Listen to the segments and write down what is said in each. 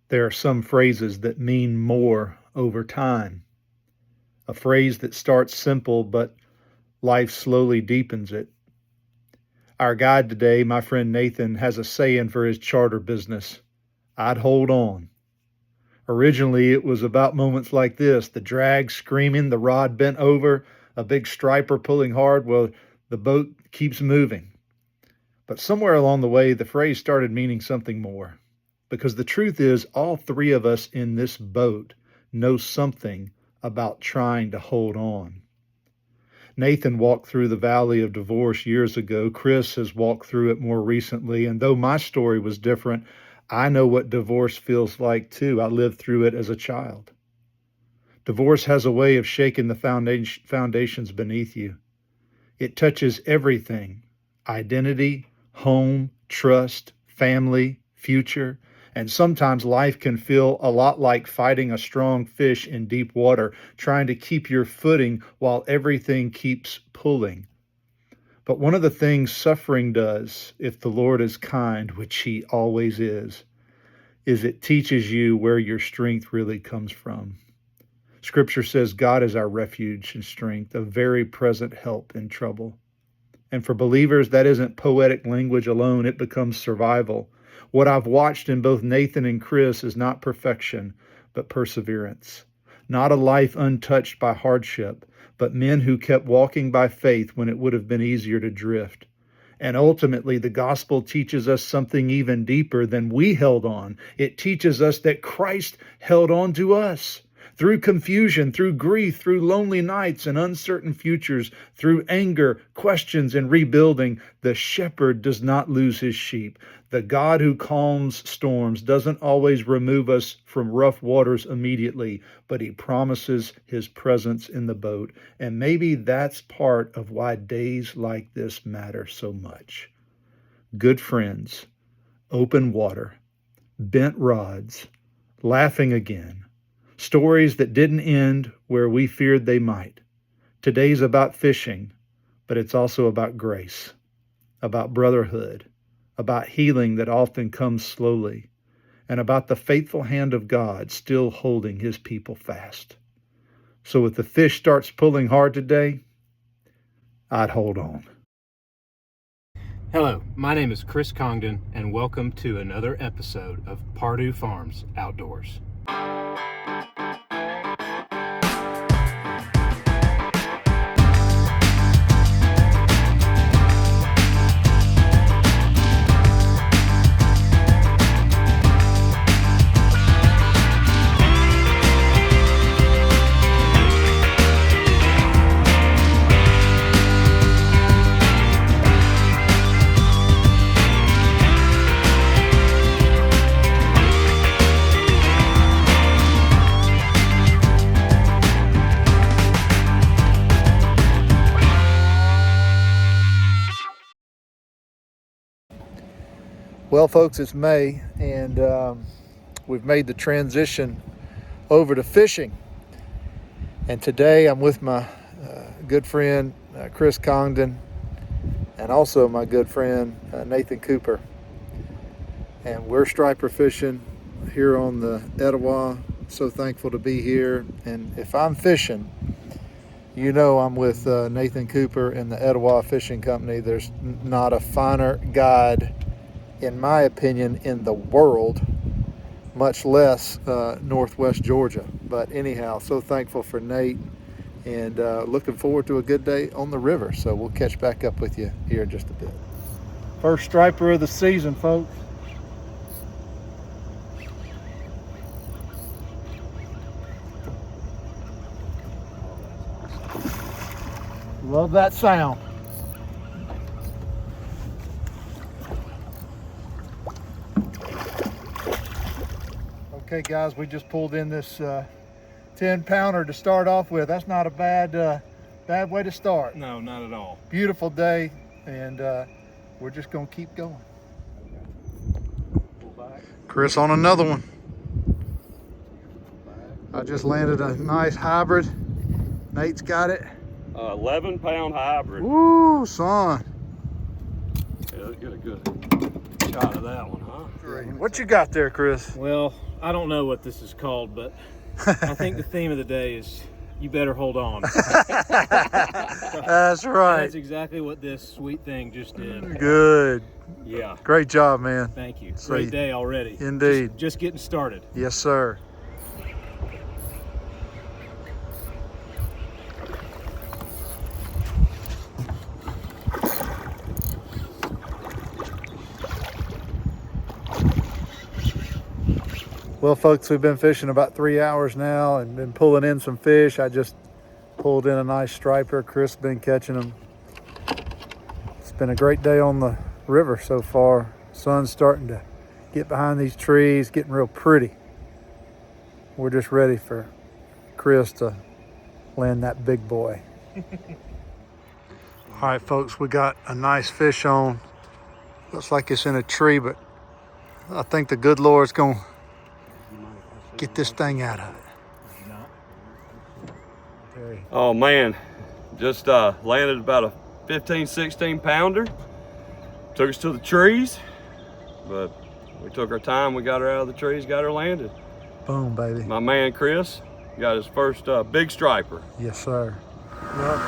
There are some phrases that mean more over time. A phrase that starts simple, but life slowly deepens it. Our guide today, my friend Nathan, has a saying for his charter business: I'd hold on. Originally, it was about moments like this: the drag screaming, the rod bent over, a big striper pulling hard. Well, the boat keeps moving. But somewhere along the way, the phrase started meaning something more. Because the truth is, all three of us in this boat know something about trying to hold on. Nathan walked through the valley of divorce years ago. Chris has walked through it more recently. And though my story was different, I know what divorce feels like too. I lived through it as a child. Divorce has a way of shaking the foundations beneath you. It touches everything: identity, home, trust, family, future. And sometimes life can feel a lot like fighting a strong fish in deep water, trying to keep your footing while everything keeps pulling. But one of the things suffering does, if the Lord is kind, which He always is it teaches you where your strength really comes from. Scripture says God is our refuge and strength, a very present help in trouble. And for believers, that isn't poetic language alone, it becomes survival. What I've watched in both Nathan and Chris is not perfection, but perseverance. Not a life untouched by hardship, but men who kept walking by faith when it would have been easier to drift. And ultimately, the gospel teaches us something even deeper than we held on. It teaches us that Christ held on to us. Through confusion, through grief, through lonely nights and uncertain futures, through anger, questions, and rebuilding, the shepherd does not lose his sheep. The God who calms storms doesn't always remove us from rough waters immediately, but He promises His presence in the boat. And maybe that's part of why days like this matter so much. Good friends, open water, bent rods, laughing again. Stories that didn't end where we feared they might. Today's about fishing, but it's also about grace, about brotherhood, about healing that often comes slowly, and about the faithful hand of God still holding His people fast. So if the fish starts pulling hard today, I'd hold on. Hello, my name is Chris Congdon, and welcome to another episode of Pardue Farms Outdoors. Well, folks, it's May, and we've made the transition over to fishing. And today I'm with my good friend Chris Congdon, and also my good friend Nathan Cooper. And we're striper fishing here on the Etowah. So thankful to be here. And if I'm fishing, you know I'm with Nathan Cooper and the Etowah Fishing Company. There's not a finer guide, in my opinion, in the world, much less Northwest Georgia. But anyhow, so thankful for Nate, and looking forward to a good day on the river. So we'll catch back up with you here in just a bit. First striper of the season, folks. Love that sound. Okay, guys, we just pulled in this 10-pounder to start off with. That's not a bad way to start. No, not at all. Beautiful day, and we're just gonna keep going. Chris on another one. I just landed a nice hybrid. Nate's got it. 11-pound hybrid. Woo, son. Yeah, let's get a good shot of that one, huh? What you got there, Chris? Well, I don't know what this is called, but I think the theme of the day is you better hold on. That's right. That's exactly what this sweet thing just did. Good. Yeah. Great job, man. Thank you. So Great day already. Indeed. Just getting started. Yes, sir. Well, folks, we've been fishing about 3 hours now and been pulling in some fish. I just pulled in a nice striper. Chris has been catching them. It's been a great day on the river so far. Sun's starting to get behind these trees, getting real pretty. We're just ready for Chris to land that big boy. All right, folks, we got a nice fish on. Looks like it's in a tree, but I think the good Lord's gonna get this thing out of it. Okay. Oh man, just landed about a 15, 16 pounder. Took us to the trees, but we took our time. We got her out of the trees, got her landed. Boom, baby. My man Chris got his first big striper. Yes, sir. Yep.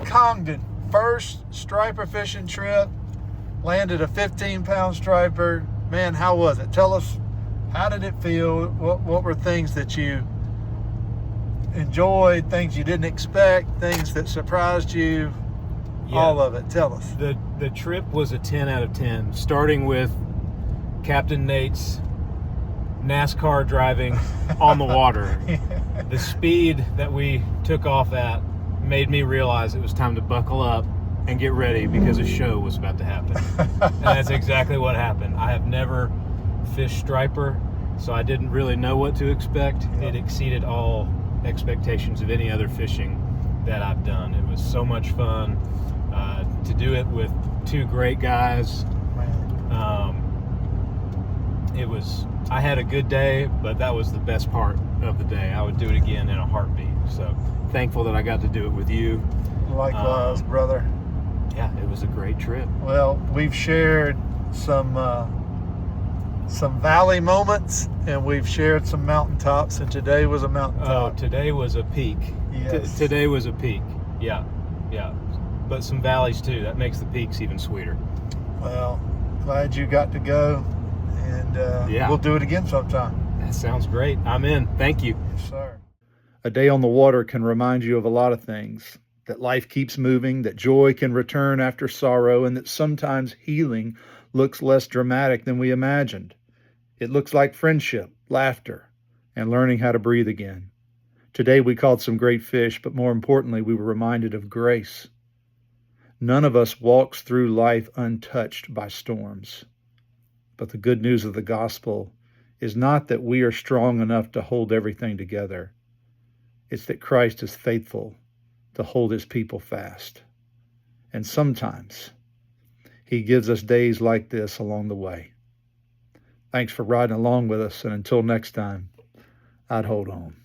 Congdon, first striper fishing trip, landed a 15-pound striper. Man, how was it? Tell us, how did it feel? What were things that you enjoyed, things you didn't expect, things that surprised you? Yeah. All of it. Tell us. The trip was a 10 out of 10, starting with Captain Nate's NASCAR driving on the water. The speed that we took off at made me realize it was time to buckle up and get ready because a show was about to happen. And that's exactly what happened. I have never fished striper, so I didn't really know what to expect. It exceeded all expectations of any other fishing that I've done. It was so much fun to do it with two great guys. I had a good day, but that was the best part of the day. I would do it again in a heartbeat. So thankful that I got to do it with you. Likewise, brother. Yeah, it was a great trip. Well, we've shared some valley moments and we've shared some mountaintops, and today was a mountaintop. Oh, today was a peak. Yes. Today was a peak. Yeah. But some valleys too. That makes the peaks even sweeter. Well, glad you got to go, and we'll do it again sometime. That sounds great. I'm in. Thank you. Yes, sir. A day on the water can remind you of a lot of things. That life keeps moving, that joy can return after sorrow, and that sometimes healing looks less dramatic than we imagined. It looks like friendship, laughter, and learning how to breathe again. Today we caught some great fish, but more importantly, we were reminded of grace. None of us walks through life untouched by storms. But the good news of the gospel is not that we are strong enough to hold everything together. It's that Christ is faithful to hold his people fast. And sometimes he gives us days like this along the way. Thanks for riding along with us, and until next time, I'd hold on.